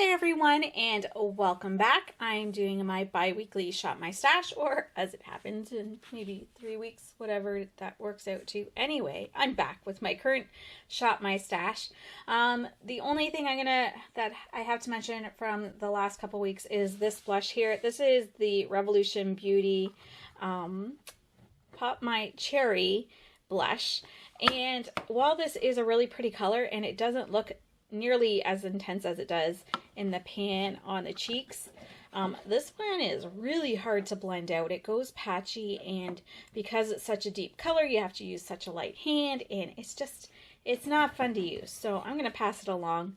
Hi everyone and welcome back. I'm doing my bi-weekly Shop My Stash, or as it happens in maybe 3 weeks, whatever that works out to. Anyway, I'm back with my current Shop My Stash. The only thing that I have to mention from the last couple weeks is this blush here. This is the Revolution Beauty Pop My Cherry blush. And while this is a really pretty color and it doesn't look nearly as intense as it does in the pan on the cheeks, this one is really hard to blend out. It goes patchy, and because it's such a deep color, you have to use such a light hand, and it's not fun to use. So I'm going to pass it along.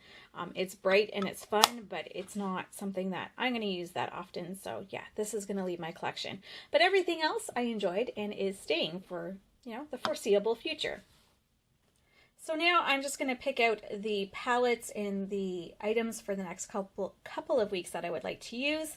It's bright and it's fun, but it's not something that I'm going to use that often. So yeah, this is going to leave my collection. But everything else I enjoyed and is staying for, the foreseeable future. So now I'm just going to pick out the palettes and the items for the next couple of weeks that I would like to use.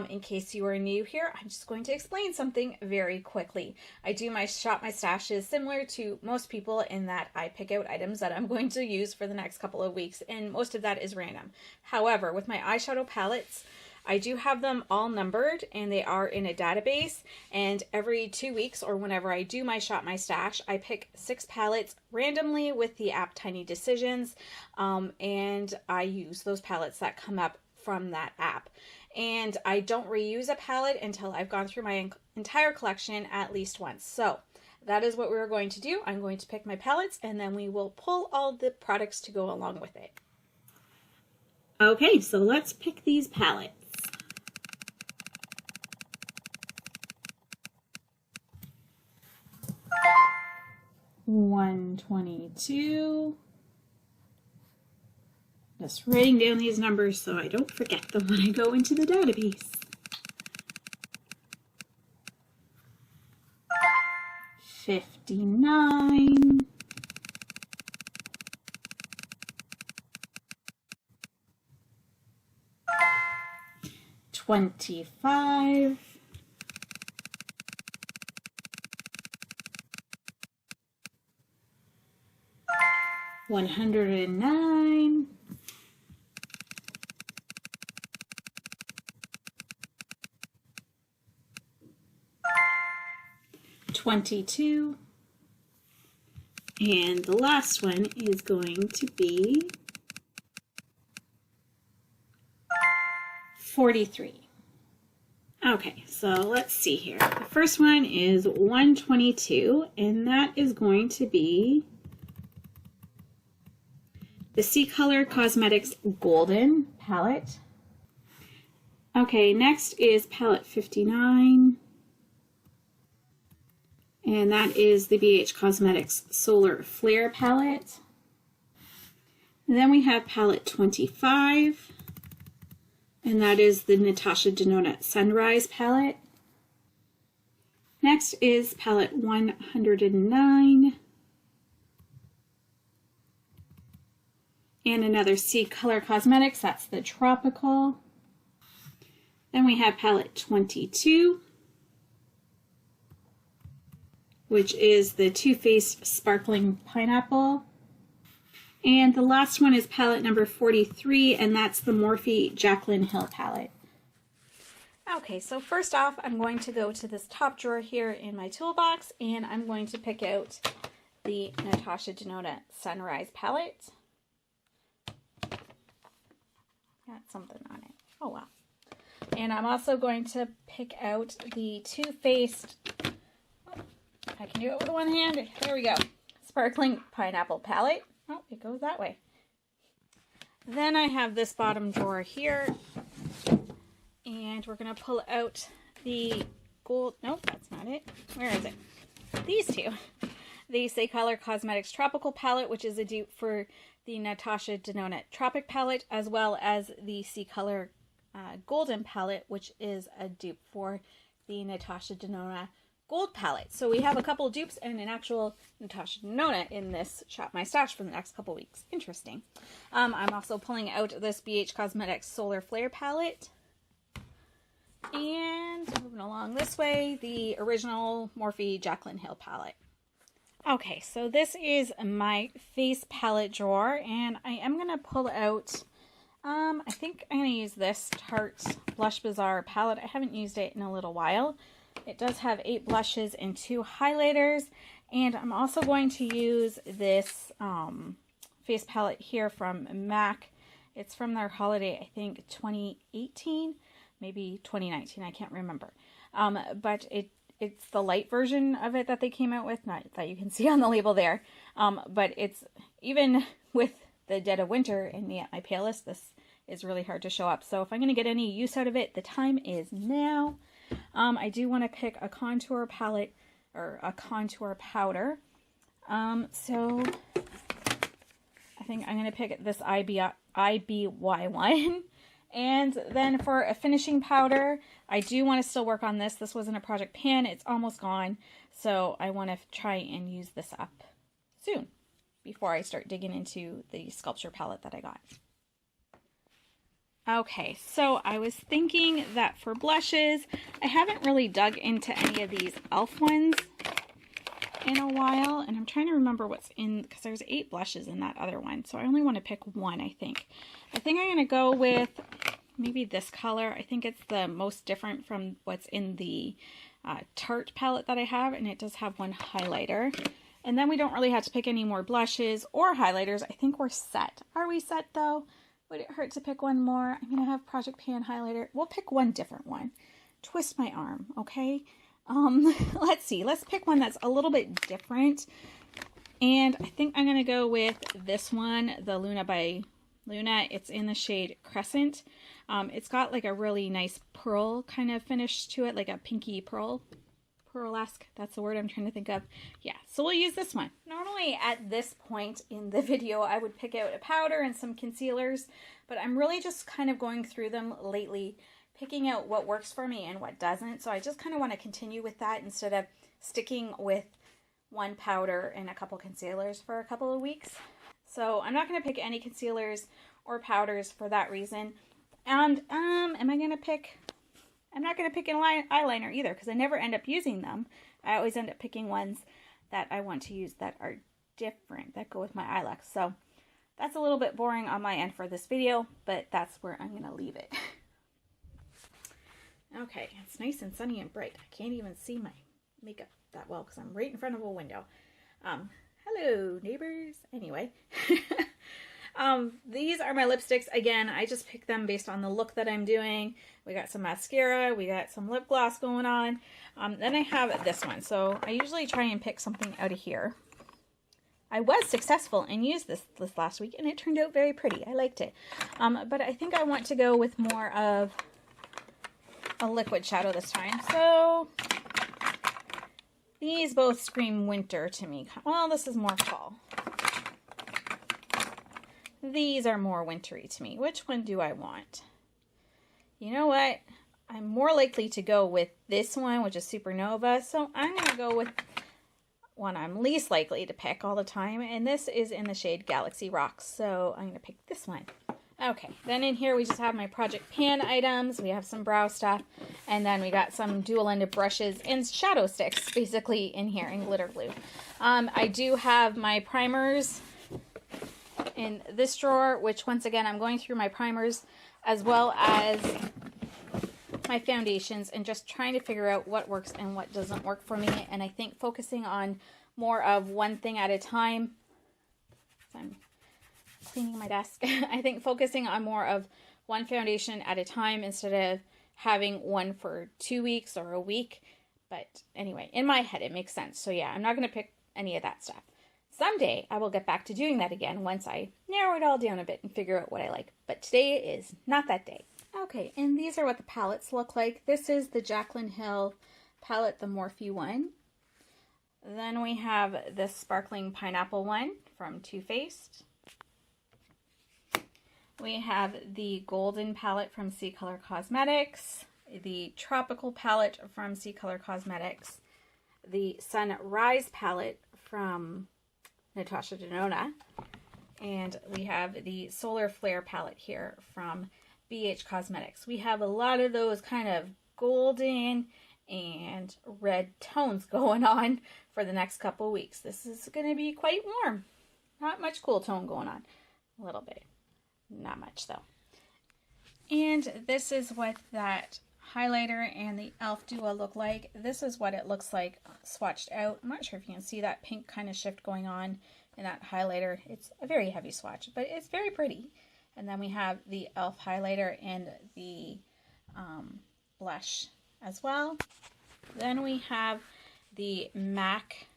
In case you are new here, I'm just going to explain something very quickly. I do my Shop My Stashes similar to most people in that I pick out items that I'm going to use for the next couple of weeks, and most of that is random. However, with my eyeshadow palettes, I do have them all numbered and they are in a database, and every 2 weeks or whenever I do my Shop My Stash, I pick 6 palettes randomly with the app Tiny Decisions, and I use those palettes that come up from that app. And I don't reuse a palette until I've gone through my entire collection at least once. So that is what we're going to do. I'm going to pick my palettes and then we will pull all the products to go along with it. Okay, so let's pick these palettes. $122. Just writing down these numbers so I don't forget them when I go into the database. $59. $25. $109. $22. And the last one is going to be $43. Okay, so let's see here. The first one is $122, and that is going to be the C-Color Cosmetics Golden palette. Okay, next is palette 59. And that is the BH Cosmetics Solar Flare palette. And then we have palette 25. And that is the Natasha Denona Sunrise palette. Next is palette 109. And another C-Color Cosmetics, that's the Tropical. Then we have palette 22, which is the Too Faced Sparkling Pineapple. And the last one is palette number 43, and that's the Morphe Jaclyn Hill palette. Okay, so first off, I'm going to go to this top drawer here in my toolbox, and I'm going to pick out the Natasha Denona Sunrise palette. Got something on it. Oh, wow. And I'm also going to pick out the Too Faced, I can do it with one hand. There we go. Sparkling Pineapple palette. Oh, it goes that way. Then I have this bottom drawer here. And we're going to pull out the gold. Nope, that's not it. Where is it? These two. The C-Color Cosmetics Tropical palette, which is a dupe for the Natasha Denona Tropic palette, as well as the C-Color Golden palette, which is a dupe for the Natasha Denona Gold palette. So we have a couple dupes and an actual Natasha Denona in this Shop My Stash for the next couple weeks. Interesting. I'm also pulling out this BH Cosmetics Solar Flare palette. And moving along this way, the original Morphe Jaclyn Hill palette. Okay, so this is my face palette drawer, and I am going to pull out I think I'm going to use this Tarte Blush Bazaar palette. I haven't used it in a little while. It does have 8 blushes and 2 highlighters. And I'm also going to use this face palette here from MAC. It's from their holiday, I think 2018, maybe 2019, I can't remember. But it's the light version of it that they came out with, not that you can see on the label there. But it's, even with the dead of winter and me at my palest, this is really hard to show up. So if I'm going to get any use out of it, the time is now. I do want to pick a contour palette or a contour powder. So I think I'm going to pick this IBY one. And then for a finishing powder, I do want to still work on this. This wasn't a project pan. It's almost gone. So I want to try and use this up soon before I start digging into the sculpture palette that I got. Okay, so I was thinking that for blushes, I haven't really dug into any of these e.l.f. ones in a while, and I'm trying to remember what's in, because there's 8 blushes in that other one, so I only want to pick one, I think. I think I'm going to go with maybe this color. I think it's the most different from what's in the Tarte palette that I have, and it does have one highlighter. And then we don't really have to pick any more blushes or highlighters. I think we're set. Are we set though? Would it hurt to pick one more? I'm going to have Project Pan highlighter. We'll pick one different one. Twist my arm, okay? Let's see. Let's pick one that's a little bit different. And I think I'm going to go with this one, the Luna by Luna. It's in the shade Crescent. It's got like a really nice pearl kind of finish to it, like a pinky pearl. Pearlesque, that's the word I'm trying to think of. Yeah, so we'll use this one. Normally at this point in the video, I would pick out a powder and some concealers, but I'm really just kind of going through them lately, picking out what works for me and what doesn't. So I just kind of want to continue with that instead of sticking with one powder and a couple concealers for a couple of weeks. So I'm not going to pick any concealers or powders for that reason. And am I going to pick... I'm not going to pick an eyeliner either because I never end up using them. I always end up picking ones that I want to use that are different, that go with my eye look. So that's a little bit boring on my end for this video, but that's where I'm going to leave it. Okay, it's nice and sunny and bright. I can't even see my makeup that well because I'm right in front of a window. Hello, neighbors. Anyway. These are my lipsticks. Again, I just picked them based on the look that I'm doing. We got some mascara, we got some lip gloss going on. Then I have this one. So I usually try and pick something out of here. I was successful and used this last week and it turned out very pretty. I liked it. But I think I want to go with more of a liquid shadow this time. So these both scream winter to me. Well, this is more fall. These are more wintry to me. Which one do I want? You know what? I'm more likely to go with this one, which is Supernova. So I'm going to go with one I'm least likely to pick all the time. And this is in the shade Galaxy Rocks. So I'm going to pick this one. Okay, then in here we just have my Project Pan items. We have some brow stuff. And then we got some dual-ended brushes and shadow sticks basically in here in glitter glue. I do have my primers in this drawer, which once again I'm going through my primers as well as my foundations and just trying to figure out what works and what doesn't work for me. And I think focusing on more of one thing at a time. So I'm cleaning my desk. I think focusing on more of one foundation at a time instead of having one for 2 weeks or a week. But anyway, in my head it makes sense. So yeah, I'm not going to pick any of that stuff. Someday I will get back to doing that again once I narrow it all down a bit and figure out what I like. But today is not that day. Okay, and these are what the palettes look like. This is the Jaclyn Hill palette, the Morphe one. Then we have this sparkling pineapple one from Too Faced. We have the golden palette from C Color Cosmetics, the tropical palette from C Color Cosmetics, the Sunrise palette from Natasha Denona, and we have the Solar Flare palette here from BH Cosmetics. We have a lot of those kind of golden and red tones going on for the next couple weeks. This is going to be quite warm. Not much cool tone going on. A little bit. Not much though. And this is what that highlighter and the e.l.f. duo look like. This is what it looks like swatched out. I'm not sure if you can see that pink kind of shift going on in that highlighter. It's a very heavy swatch, but it's very pretty. And then we have the e.l.f. highlighter and the blush as well. Then we have the MAC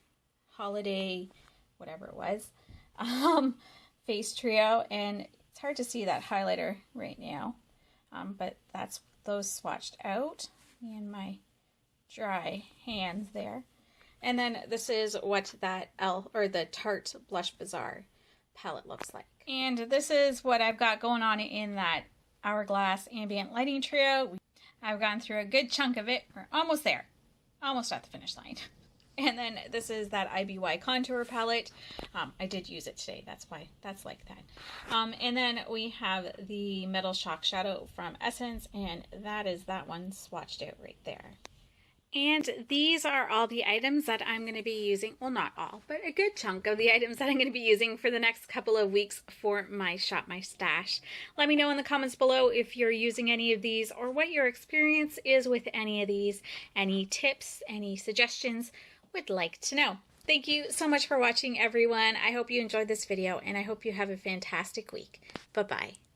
Holiday, whatever it was, face trio, and it's hard to see that highlighter right now, but that's those swatched out and my dry hands there. And then this is what that the Tarte Blush Bazaar palette looks like. And this is what I've got going on in that Hourglass Ambient Lighting Trio. I've gone through a good chunk of it. We're almost there. Almost at the finish line. And then this is that IBY contour palette. I did use it today. That's why that's like that. And then we have the Metal Shock Shadow from Essence, and that is that one swatched out right there. And these are all the items that I'm going to be using. Well, not all, but a good chunk of the items that I'm going to be using for the next couple of weeks for my Shop My Stash. Let me know in the comments below if you're using any of these or what your experience is with any of these. Any tips, any suggestions, would like to know. Thank you so much for watching, everyone. I hope you enjoyed this video, and I hope you have a fantastic week. Bye-bye.